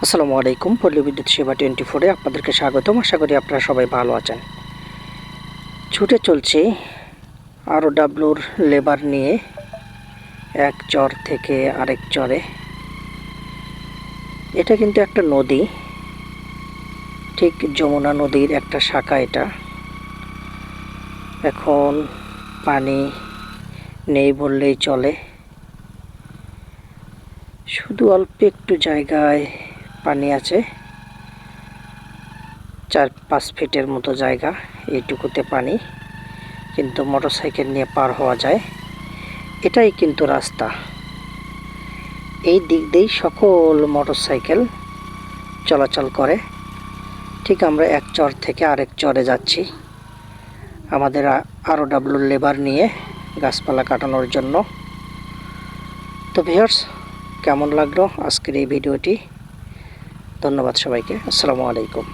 আসসালামু আলাইকুম। পল্লী বিদ্যুৎ সেবা 24-এ আপনাদেরকে স্বাগতম। আশা করি আপনারা সবাই ভালো আছেন। ছুটে চলছি ROWর লেবার নিয়ে এক চর থেকে আরেক চরে। এটা কিন্তু একটা নদী, ঠিক যমুনা নদীর একটা শাখা এটা। এখন পানি নেই বললেই চলে, শুধু অল্প একটু জায়গায় পানি আছে, 4-5 ফিটের মতো জায়গা, এইটুকুতে পানি, কিন্তু মোটরসাইকেল নিয়ে পার হওয়া যায়। এটাই কিন্তু রাস্তা, এই দিক দিয়েই সকল মোটরসাইকেল চলাচল করে। ঠিক আমরা এক চর থেকে আরেক চরে যাচ্ছি আমাদের ROW লেবার নিয়ে গাছপালা কাটানোর জন্য। তো ভিউয়ার্স, কেমন লাগলো আজকের এই ভিডিওটি? ধন্যবাদ সবাইকে। আসসালামু আলাইকুম।